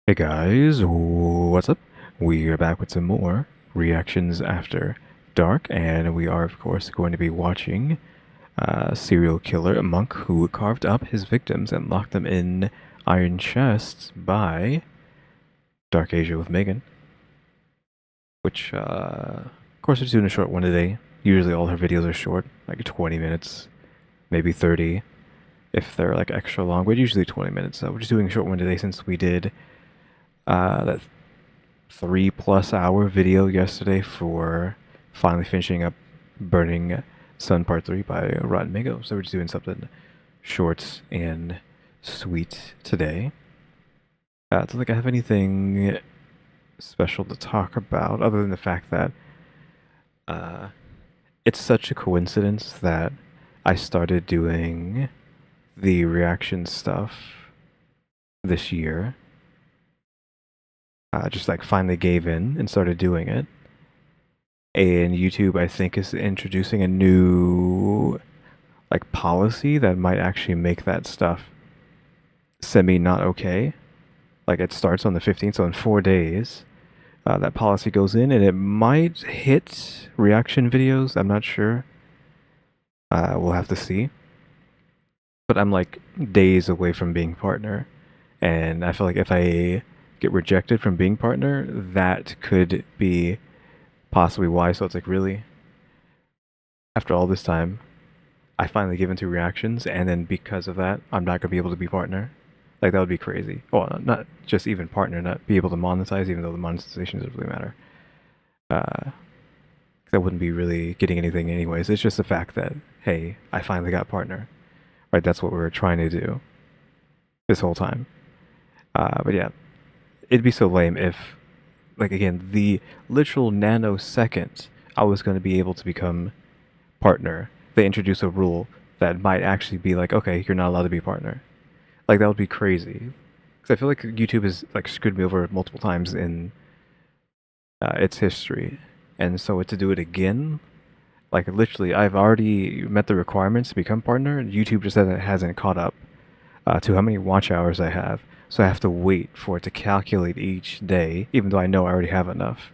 Hey guys, what's up? We are back with some more reactions after dark, and we are, of course, going to be watching serial killer, a monk who carved up his victims and locked them in iron chests by Dark Asia with Megan, which, of course, we're just doing a short one today. Usually all her videos are short, like 20 minutes, maybe 30, if they're like extra long, but usually 20 minutes. So we're just doing a short one today since we did that 3+ hour video yesterday for finally finishing up Burning Sun Part 3 by Rotten Mango. So we're just doing something short and sweet today. I don't think I have anything special to talk about other than the fact that uh, it's such a coincidence that I started doing the reaction stuff this year. Just like finally gave in and started doing it. And YouTube, I think, is introducing a new like policy that might actually make that stuff semi not okay. Like it starts on the 15th, so in 4 days, that policy goes in, and it might hit reaction videos. I'm not sure. We'll have to see. But I'm like days away from being partner, and I feel like if I get rejected from being partner, that could be possibly why. So it's like, really, after all this time, I finally give into reactions, and then because of that, I'm not gonna be able to be partner. Like that would be crazy. Well, not just even partner, not be able to monetize, even though the monetization doesn't really matter. Uh, I wouldn't be really getting anything anyways. It's just the fact that hey, I finally got partner. Right, that's what we were trying to do this whole time. But yeah, it'd be so lame if, like again, the literal nanosecond I was going to be able to become partner, they introduce a rule that might actually be like, okay, you're not allowed to be partner. Like that would be crazy. Because I feel like YouTube has like screwed me over multiple times in its history, and so to do it again, like literally, I've already met the requirements to become partner. YouTube just hasn't caught up to how many watch hours I have, so I have to wait for it to calculate each day, even though I know I already have enough.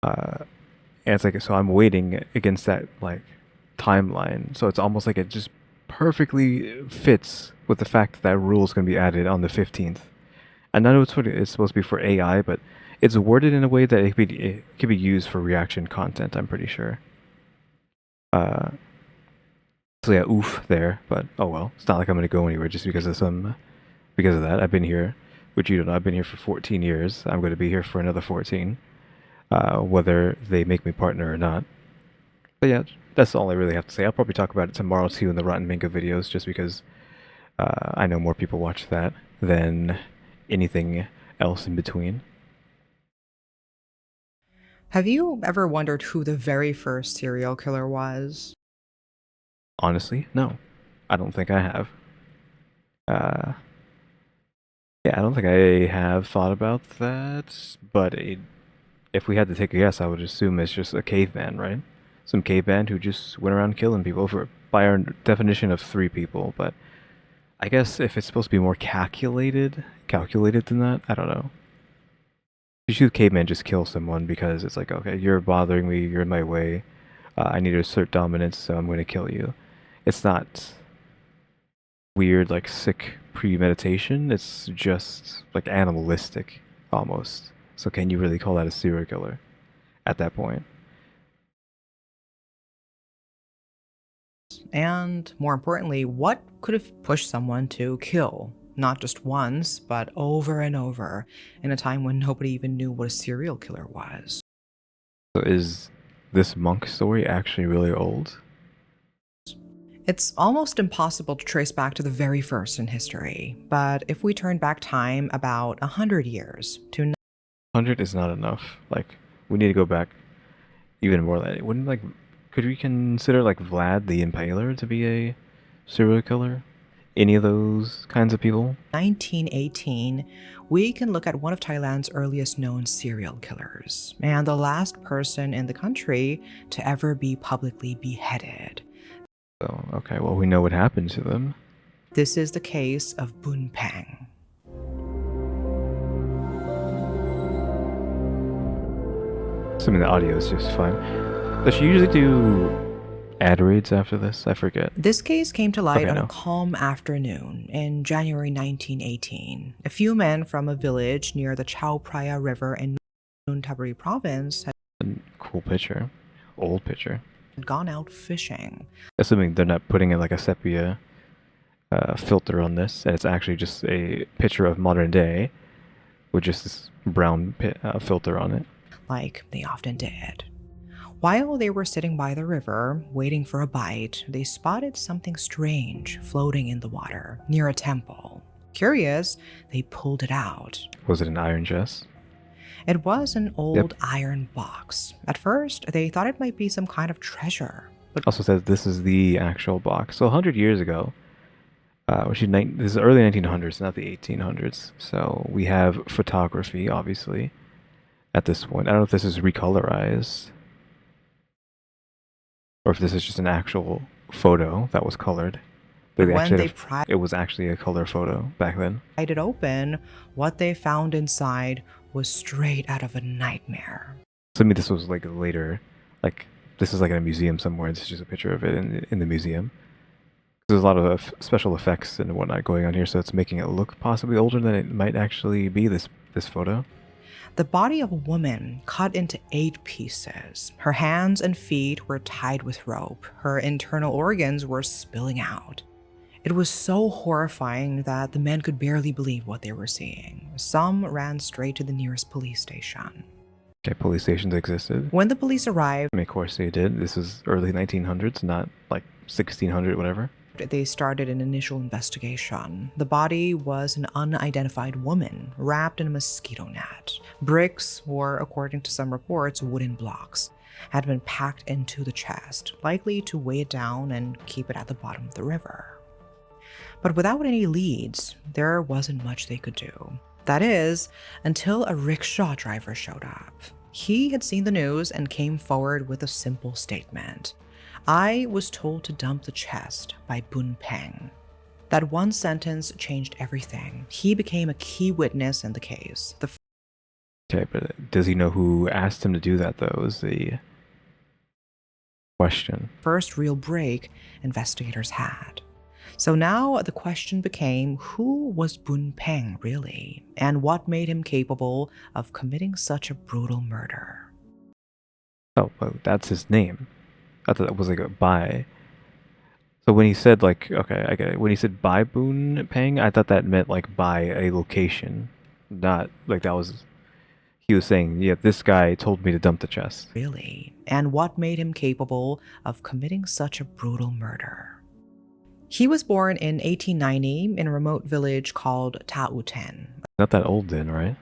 Uh, and it's like so I'm waiting against that like timeline, so it's almost like it just perfectly fits with the fact that that rule is going to be added on the 15th. And I know it's supposed to be for AI, but it's worded in a way that it could be used for reaction content. I'm pretty sure. Uh, so yeah, oof there, but oh well. It's not like I'm gonna go anywhere just because of that. I've been here, which you don't know. I've been here for 14 years. I'm going to be here for another 14, whether they make me partner or not. But yeah, that's all I really have to say. I'll probably talk about it tomorrow too in the Rotten Mango videos, just because I know more people watch that than anything else in between. Have you ever wondered who the very first serial killer was? Honestly, no, I don't think I have. Uh, yeah, I don't think I have thought about that. But if we had to take a guess, I would assume it's just a caveman, right? Some caveman who just went around killing people for by our definition of three people. But I guess if it's supposed to be more calculated than that, I don't know. Usually, caveman just kill someone because it's like, okay, you're bothering me, you're in my way. I need to assert dominance, so I'm going to kill you. It's not weird, like sick premeditation. It's just like animalistic, almost. So can you really call that a serial killer at that point? And more importantly, what could have pushed someone to kill? Not just once, but over and over, in a time when nobody even knew what a serial killer was. So is this monk story actually really old? It's almost impossible to trace back to the very first in history, but if we turn back time about 100 years to 100 is not enough. Like we need to go back even more than that. Wouldn't like could we consider like Vlad the Impaler to be a serial killer? Any of those kinds of people? 1918, we can look at one of Thailand's earliest known serial killers, and the last person in the country to ever be publicly beheaded. So okay, well we know what happened to them. This is the case of Bun Pang. Assuming the audio is just fine. Does she usually do ad reads after this? I forget. This case came to light Okay, on a no. calm afternoon in January 1918. A few men from a village near the Chao Phraya River in Noontaburi province had Cool picture. Old picture. gone out fishing. Assuming they're not putting in like a sepia filter on this, and it's actually just a picture of modern day with just this brown filter on it. Like they often did. While they were sitting by the river, waiting for a bite, they spotted something strange floating in the water near a temple. Curious, they pulled it out. Was it an iron chest? It was an old Yep. iron box. At first, they thought it might be some kind of treasure, but Also says this is the actual box. So 100 years ago, this is early 1900s, not the 1800s. So we have photography, obviously, at this point. I don't know if this is recolorized or if this is just an actual photo that was colored. But when they pried it was actually a color photo back then. it open, what they found inside was straight out of a nightmare. So I mean, this was like later, like this is like in a museum somewhere. This is just a picture of it in the museum. There's a lot of special effects and whatnot going on here, so it's making it look possibly older than it might actually be. This photo. The body of a woman cut into 8 pieces. Her hands and feet were tied with rope. Her internal organs were spilling out. It was so horrifying that the men could barely believe what they were seeing. Some ran straight to the nearest police station. Okay, police stations existed. When the police arrived, I mean, of course they did. This is early 1900s, not like 1600, whatever. they started an initial investigation. The body was an unidentified woman wrapped in a mosquito net. Bricks, or according to some reports, wooden blocks, had been packed into the chest, likely to weigh it down and keep it at the bottom of the river. But without any leads, there wasn't much they could do. That is, until a rickshaw driver showed up. He had seen the news and came forward with a simple statement. I was told to dump the chest by Bun Peng. That one sentence changed everything. He became a key witness in the case. The Okay, but does he know who asked him to do that, though, is the question. first real break investigators had. So now the question became, who was Bun Peng really, and what made him capable of committing such a brutal murder? Oh, well, that's his name. I thought that was like a Bai. So when he said like, okay, I get it. When he said Bai Boon Peng, I thought that meant like by a location, not like that was. He was saying, yeah, this guy told me to dump the chest. Really, and what made him capable of committing such a brutal murder? He was born in 1890 in a remote village called Tauten, Not that old then, right?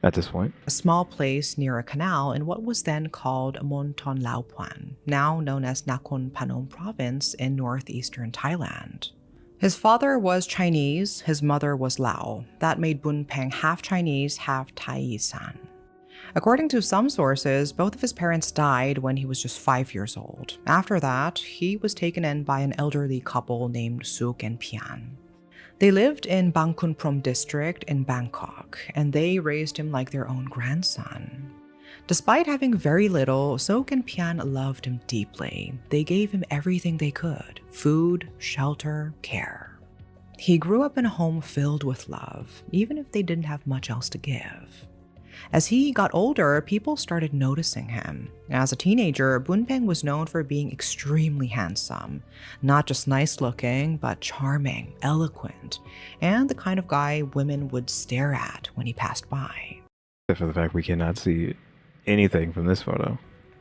At this point. a small place near a canal in what was then called Monton Laupuan, now known as Nakhon Phanom province in northeastern Thailand. His father was Chinese, his mother was Lao. That made Bun Peng half Chinese, half Thai-San. According to some sources, both of his parents died when he was just 5 years old. After that, he was taken in by an elderly couple named Suk and Pian. They lived in Bangkhon Prom district in Bangkok, and they raised him like their own grandson. Despite having very little, Sok and Pian loved him deeply. They gave him everything they could: food, shelter, care. He grew up in a home filled with love, even if they didn't have much else to give. As he got older, people started noticing him. As a teenager, Bun Peng was known for being extremely handsome. Not just nice looking, but charming, eloquent, and the kind of guy women would stare at when he passed by. Except for the fact we cannot see anything from this photo.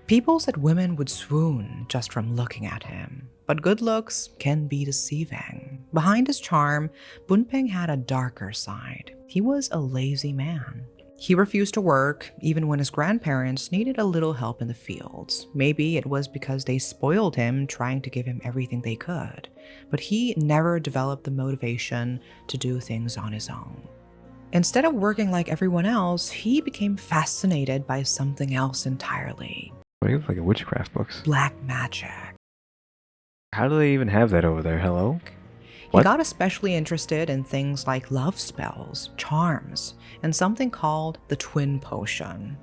People said women would swoon just from looking at him. But good looks can be deceiving. Behind his charm, Bun Peng had a darker side. He was a lazy man. He refused to work, even when his grandparents needed a little help in the fields. Maybe it was because they spoiled him, trying to give him everything they could. But he never developed the motivation to do things on his own. Instead of working like everyone else, he became fascinated by something else entirely: What, he looks like a witchcraft books. black magic. How do they even have that over there? Hello? He What? got especially interested in things like love spells, charms, and something called the twin potion.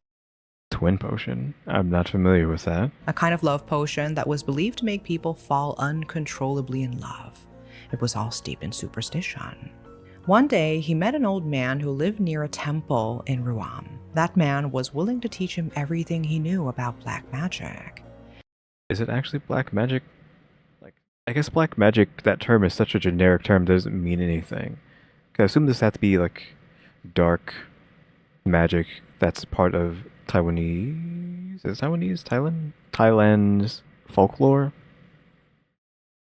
twin potion. I'm not familiar with that. a kind of love potion that was believed to make people fall uncontrollably in love. It was all steeped in superstition. One day, he met an old man who lived near a temple in Ruam. That man was willing to teach him everything he knew about black magic. Is it actually black magic? Like, I guess black magic, that term is such a generic term, doesn't mean anything. I assume this had to be like dark magic that's part of Taiwanese. Is it Taiwanese? Thailand's folklore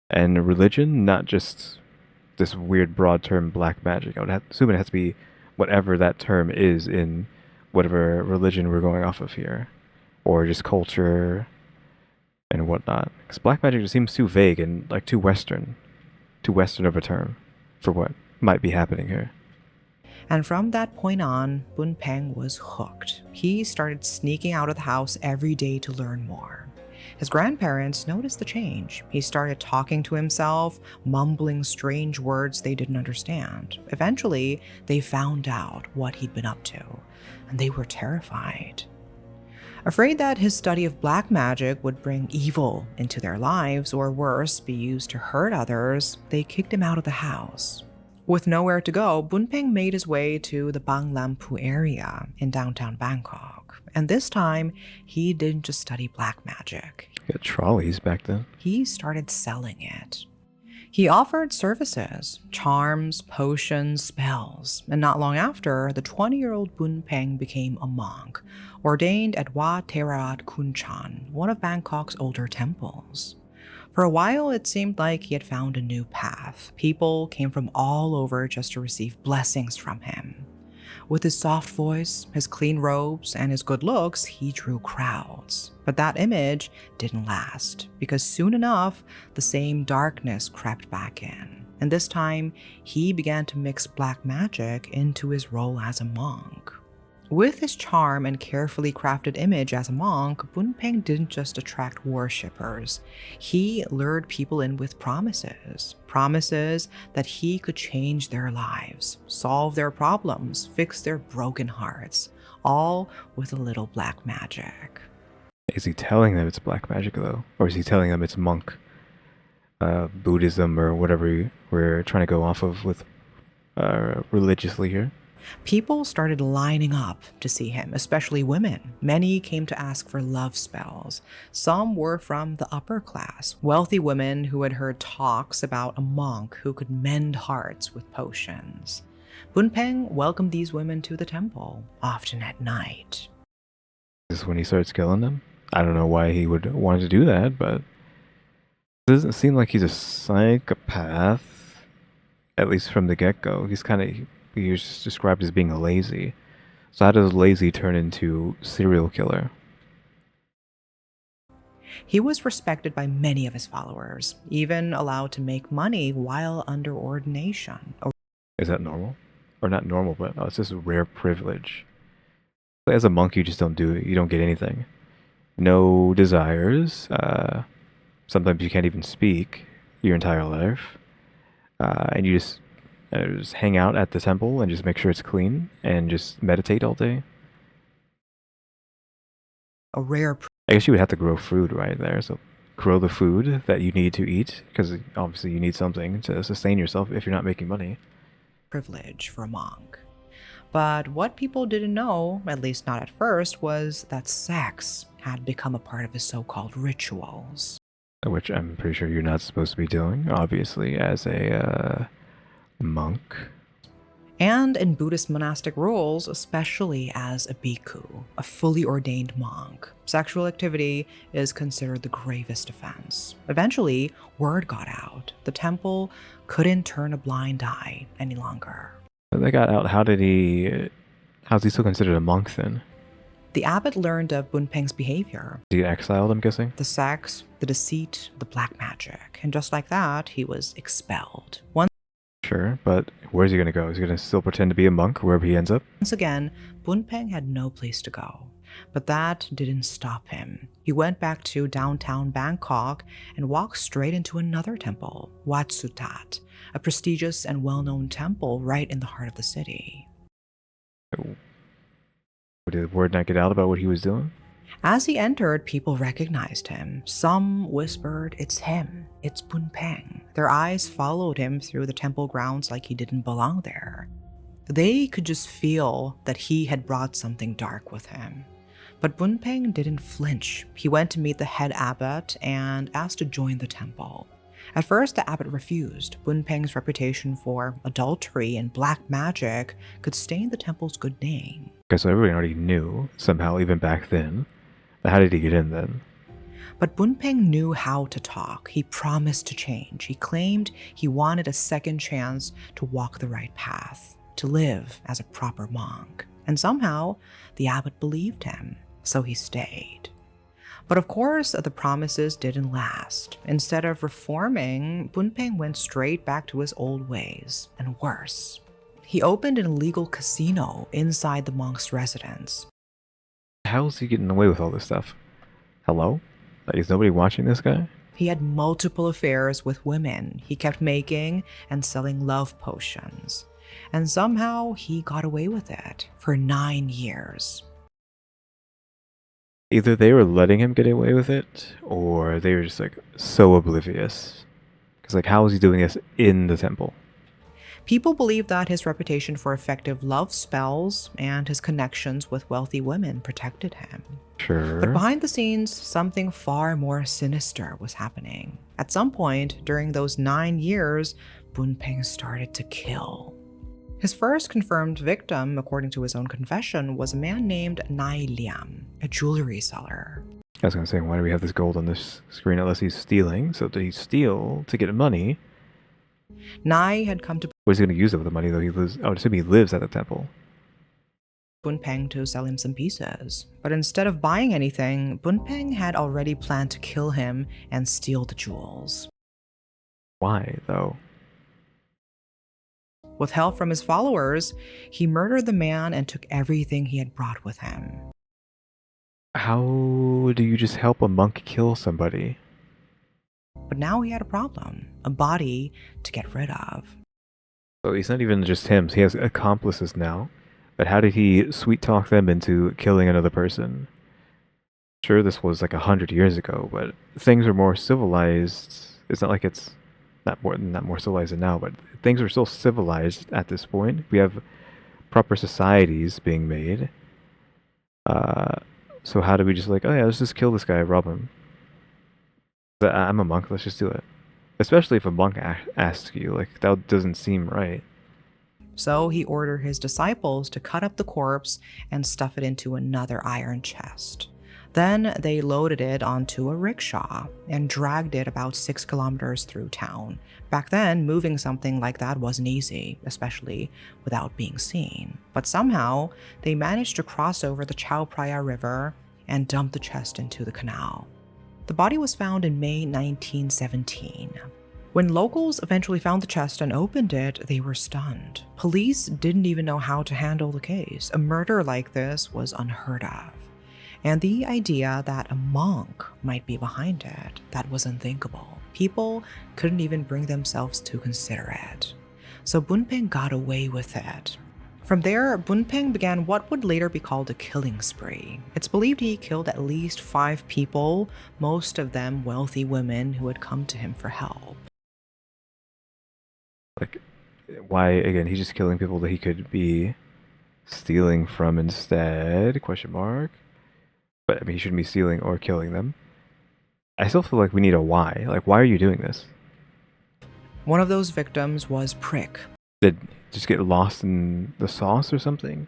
and religion, not just this weird broad term black magic. I would assume it has to be whatever that term is in whatever religion we're going off of here, or just culture and whatnot. Because black magic just seems too vague and like too Western of a term for what might be happening here. And from that point on, Bun Peng was hooked. He started sneaking out of the house every day to learn more. His grandparents noticed the change. He started talking to himself, mumbling strange words they didn't understand. Eventually, they found out what he'd been up to, and they were terrified. Afraid that his study of black magic would bring evil into their lives, or worse, be used to hurt others, they kicked him out of the house. With nowhere to go, Bun Peng made his way to the Bang Lampu area in downtown Bangkok. And this time, he didn't just study black magic. You had trolleys back then. He started selling it. He offered services, charms, potions, spells, and not long after, the 20-year-old Bun Peng became a monk, ordained at Wat Theravada Kunchan, one of Bangkok's older temples. For a while, it seemed like he had found a new path. People came from all over just to receive blessings from him. With his soft voice, his clean robes, and his good looks, he drew crowds. But that image didn't last, because soon enough, the same darkness crept back in. And this time, he began to mix black magic into his role as a monk. With his charm and carefully crafted image as a monk, Bun Peng didn't just attract worshippers. He lured people in with promises. Promises that he could change their lives, solve their problems, fix their broken hearts, all with a little black magic. Is he telling them it's black magic though? Or is he telling them it's monk Buddhism or whatever we're trying to go off of with religiously here? People started lining up to see him, especially women. Many came to ask for love spells. Some were from the upper class, wealthy women who had heard talks about a monk who could mend hearts with potions. Bun Peng welcomed these women to the temple, often at night. This is when he starts killing them? I don't know why he would want to do that, but it doesn't seem like he's a psychopath, at least from the get-go. He was just described as being lazy. So how does lazy turn into serial killer? He was respected by many of his followers, even allowed to make money while under ordination. Is that normal? Or not normal, but it's just a rare privilege. As a monk, you just don't do it. You don't get anything. No desires. Sometimes you can't even speak your entire life. And you just hang out at the temple and just make sure it's clean and just meditate all day. A rare I guess you would have to grow food right there. So grow the food that you need to eat, because obviously you need something to sustain yourself if you're not making money. privilege for a monk. But what people didn't know, at least not at first, was that sex had become a part of his so-called rituals. Which I'm pretty sure you're not supposed to be doing, obviously, as a monk. And in Buddhist monastic rules, especially as a bhikkhu, a fully ordained monk, sexual activity is considered the gravest offense. Eventually, word got out. The temple couldn't turn a blind eye any longer. They got out. How's he still considered a monk then? The abbot learned of Bun Peng's behavior. He exiled, I'm guessing? The sex, the deceit, the black magic. And just like that, he was expelled. Sure, but where's he gonna go? Is he gonna still pretend to be a monk wherever he ends up? Once again, Bun Peng had no place to go. But that didn't stop him. He went back to downtown Bangkok and walked straight into another temple, Wat Sutat, a prestigious and well-known temple right in the heart of the city. Did word not get out about what he was doing? As he entered, people recognized him. Some whispered, "It's him. It's Bunpeng." Their eyes followed him through the temple grounds like he didn't belong there. They could just feel that he had brought something dark with him. But Bunpeng didn't flinch. He went to meet the head abbot and asked to join the temple. At first, the abbot refused. Bunpeng's reputation for adultery and black magic could stain the temple's good name. Okay, so everybody already knew, somehow, even back then. But how did he get in then? But Bunpeng knew how to talk. He promised to change. He claimed he wanted a second chance to walk the right path, to live as a proper monk. And somehow, the abbot believed him, so he stayed. But of course, the promises didn't last. Instead of reforming, Bunpeng went straight back to his old ways, and worse. He opened an illegal casino inside the monk's residence. How is he getting away with all this stuff? Hello? Like, is nobody watching this guy? He had multiple affairs with women. He kept making and selling love potions. And somehow he got away with it for 9 years. Either they were letting him get away with it, or they were just like so oblivious. Because like, how is he doing this in the temple? People believe that his reputation for effective love spells and his connections with wealthy women protected him. Sure. But behind the scenes, something far more sinister was happening. At some point during those 9 years, Bunpeng started to kill. His first confirmed victim, according to his own confession, was a man named Nai Liam, a jewelry seller. I was gonna say, why do we have this gold on this screen unless he's stealing? So did he steal to get money? Nai had come to What is he gonna use it with the money though? He lives. I would assume he lives at the temple. Bunpeng to sell him some pieces. But instead of buying anything, Bunpeng had already planned to kill him and steal the jewels. Why though? With help from his followers, he murdered the man and took everything he had brought with him. How do you just help a monk kill somebody? But now he had a problem, a body to get rid of. So it's not even just him. He has accomplices now. But how did he sweet talk them into killing another person? Sure, this was like 100 years ago, but things are more civilized. It's not like it's not more civilized than now, but things are still civilized at this point. We have proper societies being made. So how do we just like, oh yeah, let's just kill this guy, rob him? I'm a monk, let's just do it. Especially if a monk asks you, like, that doesn't seem right. So he ordered his disciples to cut up the corpse and stuff it into another iron chest. Then they loaded it onto a rickshaw and dragged it about 6 kilometers through town. Back then, moving something like that wasn't easy, especially without being seen. But somehow, they managed to cross over the Chao Phraya River and dump the chest into the canal. The body was found in May 1917. When locals eventually found the chest and opened it, they were stunned. Police didn't even know how to handle the case. A murder like this was unheard of. And the idea that a monk might be behind it, that was unthinkable. People couldn't even bring themselves to consider it. So Bunpeng got away with it. From there, Bunpeng began what would later be called a killing spree. It's believed he killed at least 5 people, most of them wealthy women who had come to him for help. Like, why, again, he's just killing people that he could be stealing from instead, question mark. But, I mean, he shouldn't be stealing or killing them. I still feel like we need a why. Like, why are you doing this? One of those victims was Prick, Did just get lost in the sauce or something?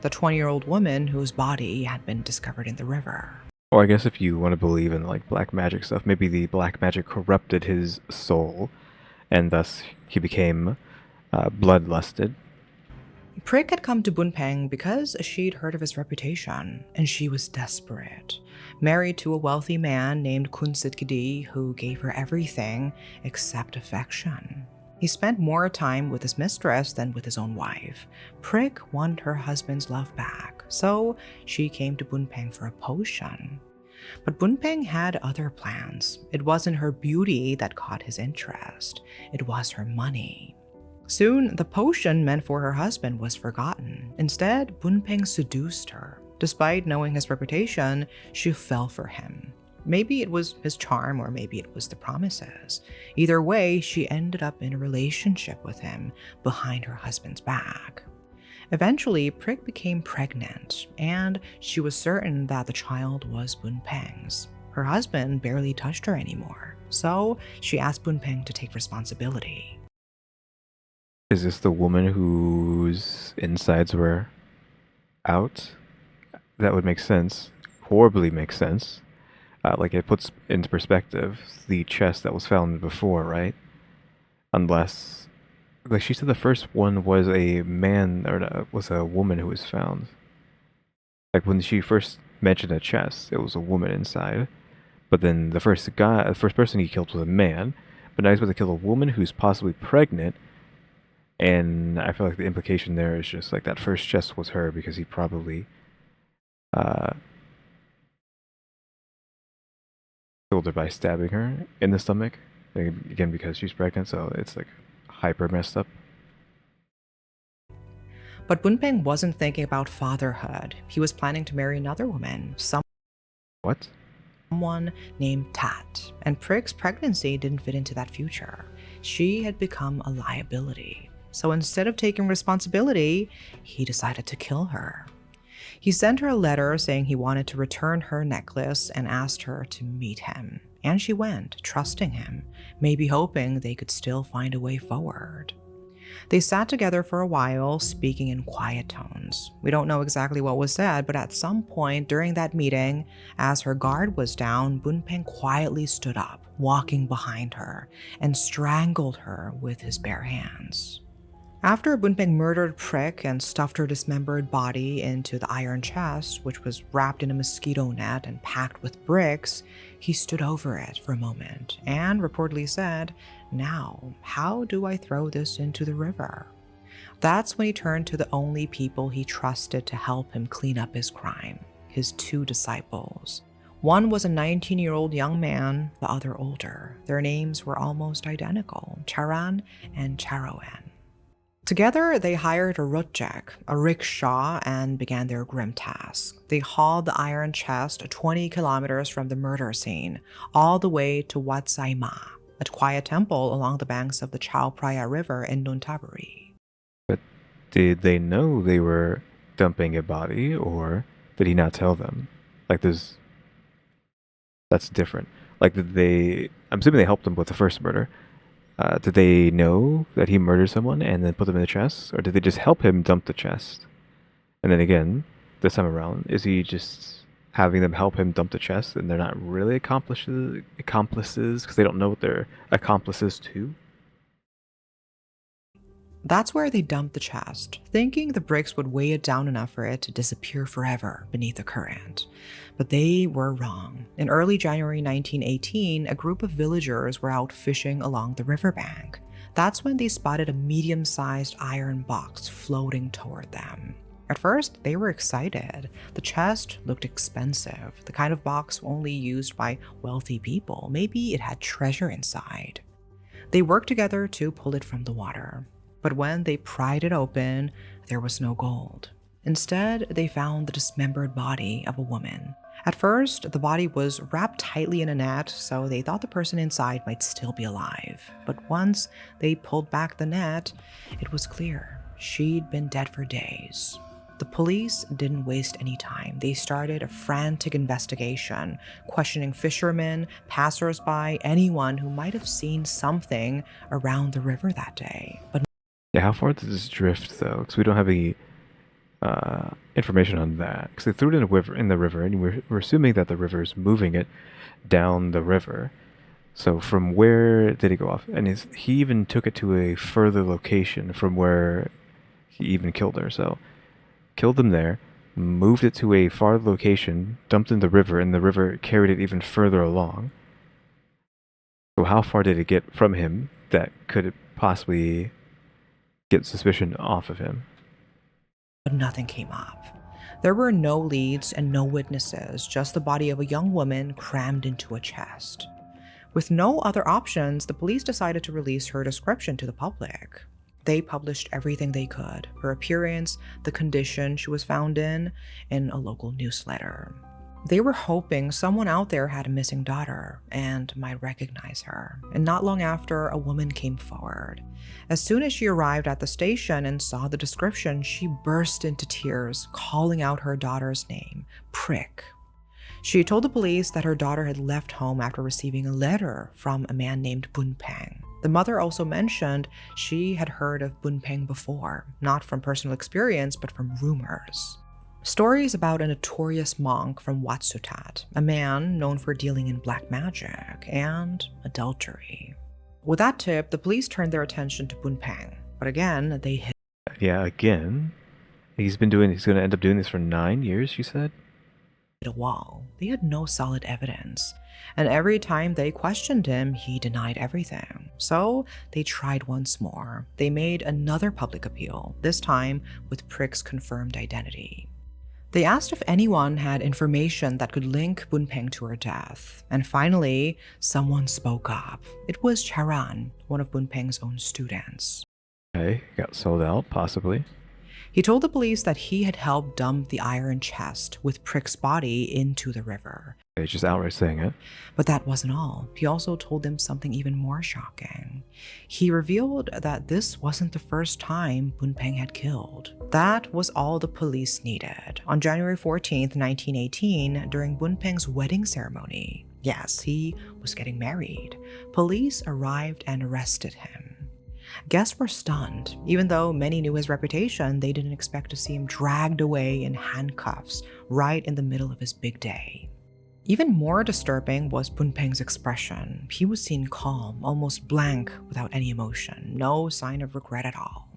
the 20-year-old woman whose body had been discovered in the river. Or I guess if you want to believe in, like, black magic stuff, maybe the black magic corrupted his soul, and thus he became bloodlusted. Prick had come to Bunpeng because she'd heard of his reputation, and she was desperate. Married to a wealthy man named Kunsitkidi who gave her everything except affection. He spent more time with his mistress than with his own wife. Prick wanted her husband's love back, so she came to Bunpeng for a potion. But Bunpeng had other plans. It wasn't her beauty that caught his interest. It was her money. Soon, the potion meant for her husband was forgotten. Instead, Bunpeng seduced her. Despite knowing his reputation, she fell for him. Maybe it was his charm or maybe it was the promises. Either way, she ended up in a relationship with him behind her husband's back. Eventually, Prik became pregnant, and she was certain that the child was Bunpeng's. Her husband barely touched her anymore, so she asked Bunpeng to take responsibility. Is this the woman whose insides were out? That would make sense. Horribly makes sense. Like it puts into perspective the chest that was found before, right? Unless, like she said, the first one was a man or was a woman who was found. Like when she first mentioned a chest, it was a woman inside. But then the first person he killed was a man. But now he's about to kill a woman who's possibly pregnant. And I feel like the implication there is just like that first chest was her because he probably uh, killed her by stabbing her in the stomach. Again, because she's pregnant, so it's like hyper messed up. But Bunpeng wasn't thinking about fatherhood. He was planning to marry another woman, What? someone named Tat. And Prig's pregnancy didn't fit into that future. She had become a liability. So instead of taking responsibility, he decided to kill her. He sent her a letter saying he wanted to return her necklace and asked her to meet him. And she went, trusting him, maybe hoping they could still find a way forward. They sat together for a while, speaking in quiet tones. We don't know exactly what was said, but at some point during that meeting, as her guard was down, Bunpeng quietly stood up, walking behind her, and strangled her with his bare hands. After Bunpeng murdered Prik and stuffed her dismembered body into the iron chest, which was wrapped in a mosquito net and packed with bricks, he stood over it for a moment and reportedly said, "Now, how do I throw this into the river?" That's when he turned to the only people he trusted to help him clean up his crime, his two disciples. One was a 19-year-old young man, the other older. Their names were almost identical, Charan and Charoen. Together, they hired a rutjak, a rickshaw, and began their grim task. They hauled the iron chest 20 kilometers from the murder scene, all the way to Wat Sai Ma, a quiet temple along the banks of the Chao Phraya River in Nonthaburi. But did they know they were dumping a body, or did he not tell them? Like, that's different. Like, I'm assuming they helped him with the first murder. Did they know that he murdered someone and then put them in the chest? Or did they just help him dump the chest? And then again, this time around, is he just having them help him dump the chest and they're not really accomplices because they don't know what they're accomplices to? That's where they dumped the chest, thinking the bricks would weigh it down enough for it to disappear forever beneath the current. But they were wrong. In early January 1918, a group of villagers were out fishing along the riverbank. That's when they spotted a medium-sized iron box floating toward them. At first, they were excited. The chest looked expensive, the kind of box only used by wealthy people. Maybe it had treasure inside. They worked together to pull it from the water. But when they pried it open, there was no gold. Instead, they found the dismembered body of a woman. At first, the body was wrapped tightly in a net, so they thought the person inside might still be alive. But once they pulled back the net, it was clear she'd been dead for days. The police didn't waste any time. They started a frantic investigation, questioning fishermen, passersby, anyone who might have seen something around the river that day. But Yeah, how far did this drift though? Because we don't have any information on that. Because they threw it in the river, and we're assuming that the river is moving it down the river. So from where did he go off? And he even took it to a further location from where he even killed her. So killed them there, moved it to a far location, dumped in the river, and the river carried it even further along. So how far did it get from him that could it possibly get suspicion off of him? nothing came up. There were no leads and no witnesses, just the body of a young woman crammed into a chest. With no other options, the police decided to release her description to the public. They published everything they could, her appearance, the condition she was found in a local newsletter. They were hoping someone out there had a missing daughter and might recognize her. And not long after, a woman came forward. As soon as she arrived at the station and saw the description, she burst into tears, calling out her daughter's name, Prick. She told the police that her daughter had left home after receiving a letter from a man named Bunpeng. The mother also mentioned she had heard of Bunpeng before, not from personal experience, but from rumors. Stories about a notorious monk from Watsutat, a man known for dealing in black magic and adultery. With that tip, the police turned their attention to Bunpeng, but again, they hit again. He's going to end up doing this for 9 years, you said? a wall. They had no solid evidence, and every time they questioned him, he denied everything. So they tried once more. They made another public appeal, this time with Prick's confirmed identity. They asked if anyone had information that could link Bunpeng to her death, and finally, someone spoke up. It was Charan, one of Bunpeng's own students. Okay, got sold out, possibly. He told the police that he had helped dump the iron chest with Prick's body into the river. Okay, just outright saying it. But that wasn't all. He also told them something even more shocking. He revealed that this wasn't the first time Bunpeng had killed. That was all the police needed. On January 14th, 1918, during Bunpeng's wedding ceremony, yes, he was getting married, police arrived and arrested him. Guests were stunned. Even though many knew his reputation, they didn't expect to see him dragged away in handcuffs right in the middle of his big day. Even more disturbing was Bunpeng's expression. He was seen calm, almost blank, without any emotion, no sign of regret at all.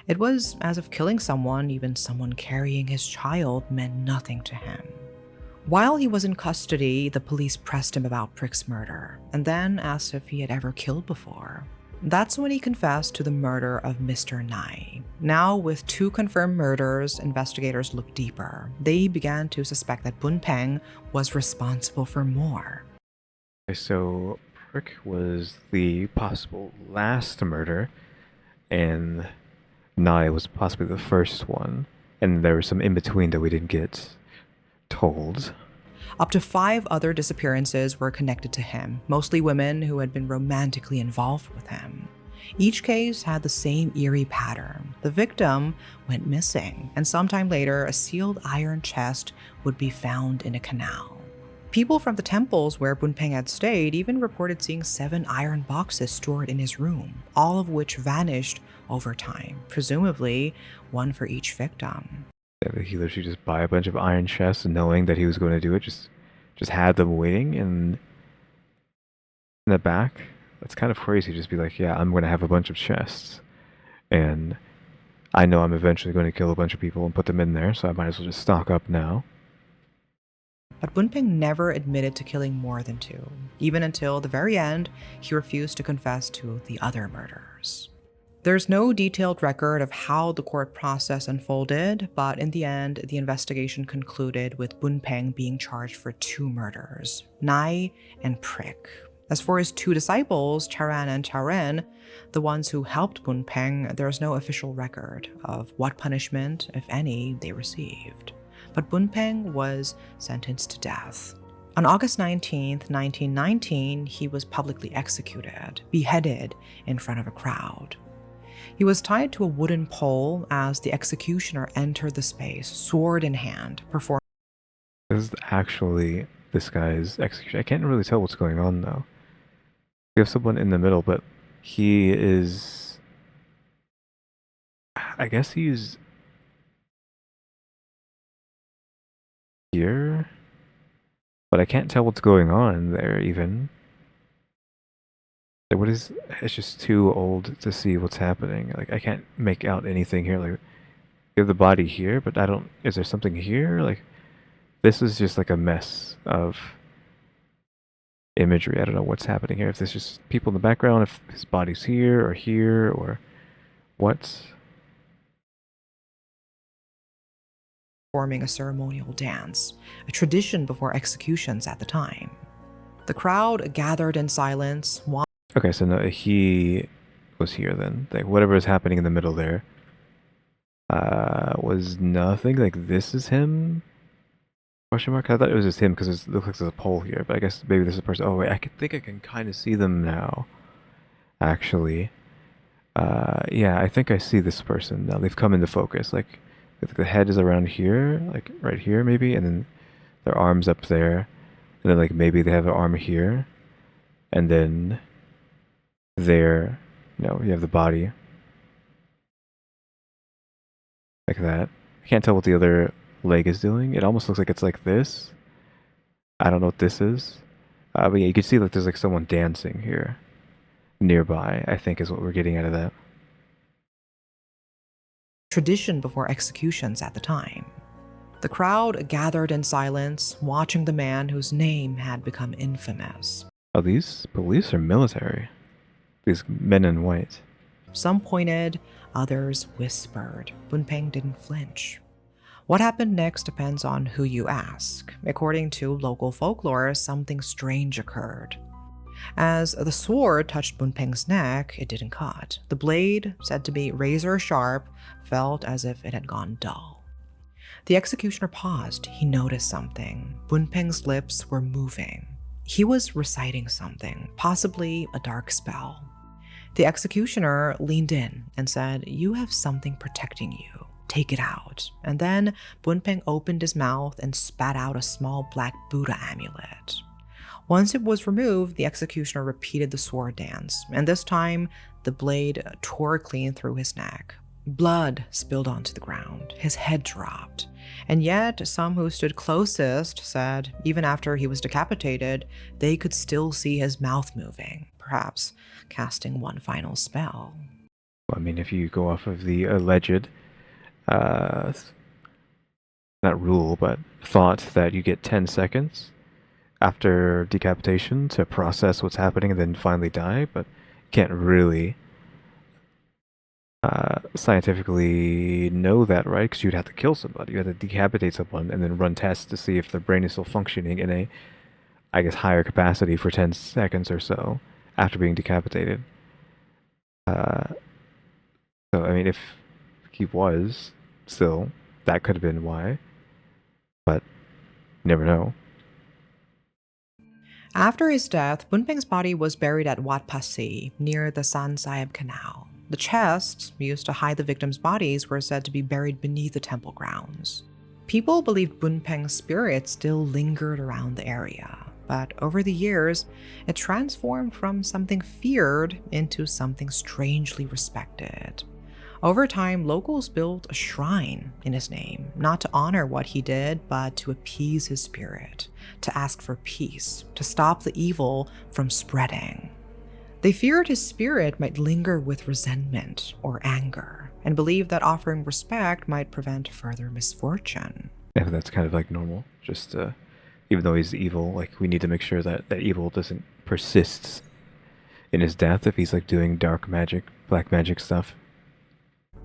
It was as if killing someone, even someone carrying his child, meant nothing to him. While he was in custody, the police pressed him about Prick's murder, and then asked if he had ever killed before. That's when he confessed to the murder of Mr. Nai. Now, with 2 confirmed murders, investigators looked deeper. They began to suspect that Bunpeng was responsible for more. Okay, so Prick was the possible last murder, and Nai was possibly the first one, and there was some in between that we didn't get told. Up to 5 other disappearances were connected to him, mostly women who had been romantically involved with him. Each case had the same eerie pattern. The victim went missing, and sometime later, a sealed iron chest would be found in a canal. People from the temples where Bunpeng had stayed even reported seeing 7 iron boxes stored in his room, all of which vanished over time, presumably one for each victim. Yeah, he literally just buy a bunch of iron chests, knowing that he was going to do it. Just had them waiting in the back. That's kind of crazy. Just be like, yeah, I'm going to have a bunch of chests, and I know I'm eventually going to kill a bunch of people and put them in there, so I might as well just stock up now. But Bunpeng never admitted to killing more than 2. Even until the very end, he refused to confess to the other murders. There's no detailed record of how the court process unfolded, but in the end, the investigation concluded with Bunpeng being charged for 2 murders, Nai and Prick. As for his 2 disciples, Charan and Charen, the ones who helped Bunpeng, there's no official record of what punishment, if any, they received. But Bunpeng was sentenced to death. On August 19, 1919, he was publicly executed, beheaded in front of a crowd. He was tied to a wooden pole as the executioner entered the space, sword in hand, performing. This is actually this guy's execution. I can't really tell what's going on, though. We have someone in the middle, but he is... I guess he's... here? But I can't tell what's going on there, even. What is... It's just too old to see what's happening. Like, I can't make out anything here. Like, you have the body here, but I don't... Is there something here? Like, this is just like a mess of imagery. I don't know what's happening here. If there's just people in the background, if his body's here, or what? Performing a ceremonial dance, a tradition before executions at the time. The crowd gathered in silence. Okay, so no, he was here then. Like whatever is happening in the middle there was nothing. Like this is him? Question mark? I thought it was just him because it looks like there's a pole here, but I guess maybe there's a person. Oh wait, think I can kind of see them now. Actually, yeah, I think I see this person now. They've come into focus. Like the head is around here, like right here maybe, and then their arms up there, and then like maybe they have an arm here, and then there, no, you have the body like that. I can't tell what the other leg is doing. It almost looks like it's like this. I don't know what this is. But yeah, you can see like there's like someone dancing here nearby, I think is what we're getting out of that. Tradition before executions at the time. The crowd gathered in silence, watching the man whose name had become infamous. Oh, these police are military. These men in white. Some pointed, others whispered. Bunpeng didn't flinch. What happened next depends on who you ask. According to local folklore, something strange occurred. As the sword touched Bunpeng's neck, it didn't cut. The blade, said to be razor sharp, felt as if it had gone dull. The executioner paused. He noticed something. Bunpeng's lips were moving. He was reciting something, possibly a dark spell. The executioner leaned in and said, "You have something protecting you. Take it out." And then Bunpeng opened his mouth and spat out a small black Buddha amulet. Once it was removed, the executioner repeated the sword dance, and this time the blade tore clean through his neck. Blood spilled onto the ground. His head dropped. And yet, some who stood closest said, even after he was decapitated, they could still see his mouth moving, perhaps casting one final spell. I mean, if you go off of the alleged, uh, not rule, but thought that you get 10 seconds after decapitation to process what's happening and then finally die, but you can't really scientifically know that, right? Because you'd have to kill somebody. You have to decapitate someone and then run tests to see if their brain is still functioning in a, I guess, higher capacity for 10 seconds or so after being decapitated. Uh, so, I mean, if he was still, that could have been why. But you never know. After his death, Bunpeng's body was buried at Wat Pasi, near the San Saeb Canal. The chests, used to hide the victims' bodies, were said to be buried beneath the temple grounds. People believed Bunpeng's spirit still lingered around the area, but over the years, it transformed from something feared into something strangely respected. Over time, locals built a shrine in his name, not to honor what he did, but to appease his spirit, to ask for peace, to stop the evil from spreading. They feared his spirit might linger with resentment or anger, and believed that offering respect might prevent further misfortune. Yeah, but that's kind of like normal. Just, even though he's evil, like, we need to make sure that that evil doesn't persist in his death if he's, like, doing dark magic, black magic stuff.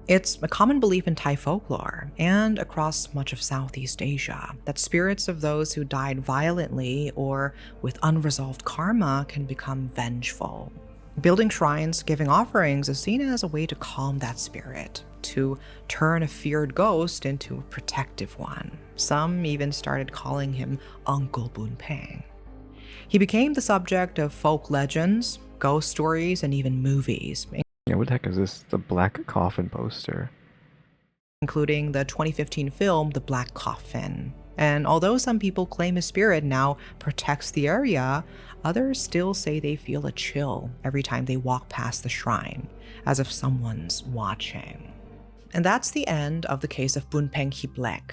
It's a common belief in Thai folklore and across much of Southeast Asia that spirits of those who died violently or with unresolved karma can become vengeful. Building shrines, giving offerings is seen as a way to calm that spirit, to turn a feared ghost into a protective one. Some even started calling him Uncle Bunpeng. He became the subject of folk legends, ghost stories, and even movies, Yeah, what the heck is this? The black coffin poster. including the 2015 film The Black Coffin. And although some people claim his spirit now protects the area, others still say they feel a chill every time they walk past the shrine, as if someone's watching. And that's the end of the case of Bunpeng Hiplek,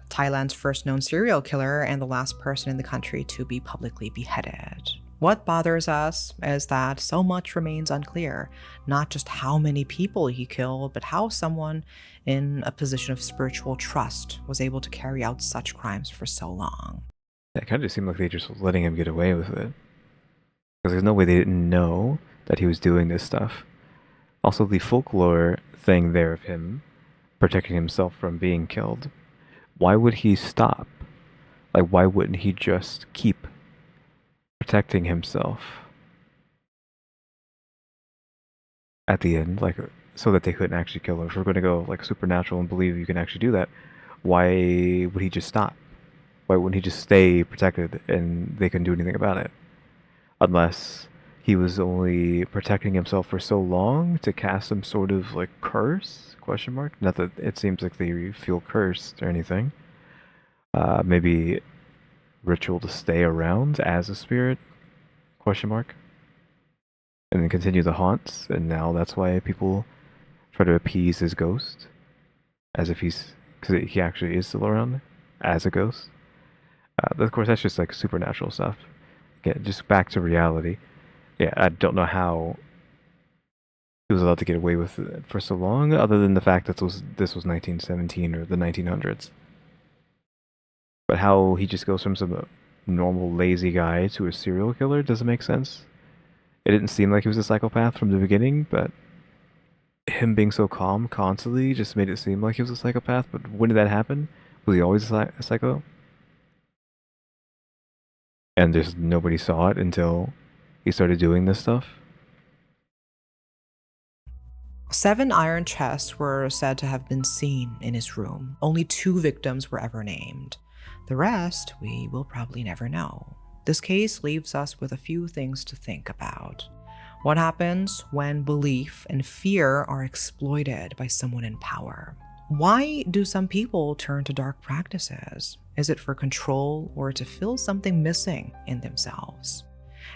Thailand's first known serial killer and the last person in the country to be publicly beheaded. What bothers us is that so much remains unclear, not just how many people he killed, but how someone in a position of spiritual trust was able to carry out such crimes for so long. It kind of seemed like they just were letting him get away with it. Because there's no way they didn't know that he was doing this stuff. Also, the folklore thing there of him protecting himself from being killed. Why would he stop? Like, why wouldn't he just keep protecting himself? at the end, like so that they couldn't actually kill her. If we're going to go like supernatural and believe you can actually do that, why would he just stop? Why wouldn't he just stay protected and they couldn't do anything about it? Unless he was only protecting himself for so long to cast some sort of like curse? Question mark. Not that it seems like they feel cursed or anything. Maybe ritual to stay around as a spirit? Question mark. And then continue the haunts, and now that's why people try to appease his ghost, as if because he actually is still around as a ghost. Of course, that's just like supernatural stuff. Again, just back to reality. Yeah, I don't know how he was allowed to get away with it for so long, other than the fact that this was 1917 or the 1900s. But how he just goes from some normal lazy guy to a serial killer doesn't make sense. It didn't seem like he was a psychopath from the beginning, but him being so calm constantly just made it seem like he was a psychopath. But when did that happen? Was he always a psycho? And just nobody saw it until he started doing this stuff? 7 iron chests were said to have been seen in his room. Only 2 victims were ever named. The rest, we will probably never know. This case leaves us with a few things to think about. What happens when belief and fear are exploited by someone in power? Why do some people turn to dark practices? Is it for control or to fill something missing in themselves?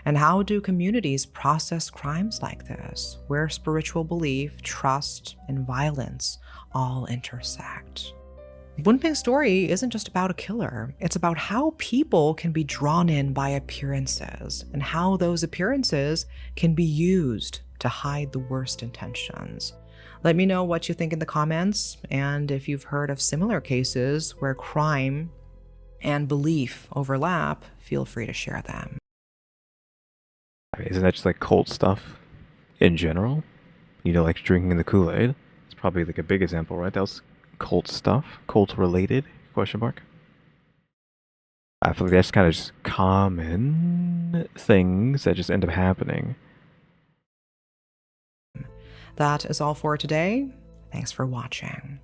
And how do communities process crimes like this, where spiritual belief, trust, and violence all intersect? Wunping's story isn't just about a killer, it's about how people can be drawn in by appearances and how those appearances can be used to hide the worst intentions. Let me know what you think in the comments, and if you've heard of similar cases where crime and belief overlap, feel free to share them. I mean, isn't that just like cult stuff in general? You know, like drinking the Kool-Aid. It's probably like a big example, right? That was cult stuff, cult related? Question mark. I feel like that's kind of just common things that just end up happening. That is all for today. Thanks for watching.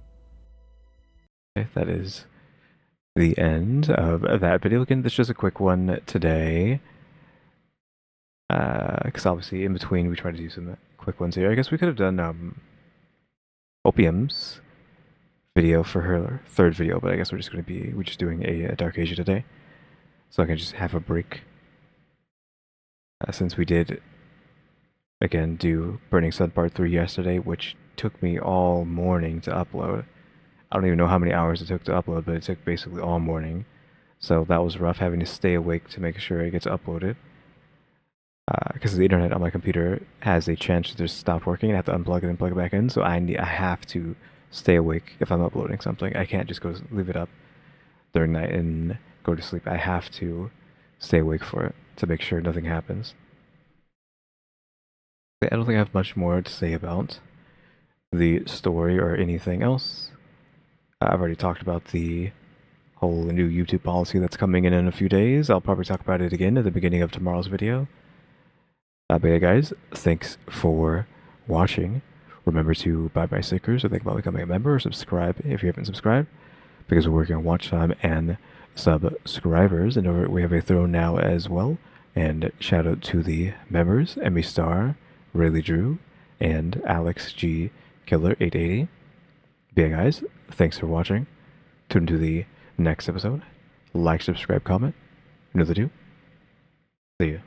Okay, that is the end of that video. Again, this is just a quick one today. Because obviously in between we try to do some quick ones here. I guess we could have done Opium's video for her third video, but I guess we're just doing a Dark Asia today. So I can just have a break. Since we did, again, do Burning Sun Part 3 yesterday, which took me all morning to upload. I don't even know how many hours it took to upload, but it took basically all morning. So that was rough, having to stay awake to make sure it gets uploaded. Because the internet on my computer has a chance to just stop working and I have to unplug it and plug it back in. So I have to stay awake if I'm uploading something. I can't just go leave it up during the night and go to sleep. I have to stay awake for it to make sure nothing happens. I don't think I have much more to say about the story or anything else. I've already talked about the whole new YouTube policy that's coming in a few days. I'll probably talk about it again at the beginning of tomorrow's video. But yeah, guys, thanks for watching. Remember to buy my stickers or think about becoming a member or subscribe if you haven't subscribed, because we're working on watch time and subscribers, and we have a throne now as well. And shout out to the members, EmmyStarr, RaleyDrew, and alexgkiller 880. But yeah, guys, thanks for watching. Tune into the next episode. Like, subscribe, comment. You know the do. See ya.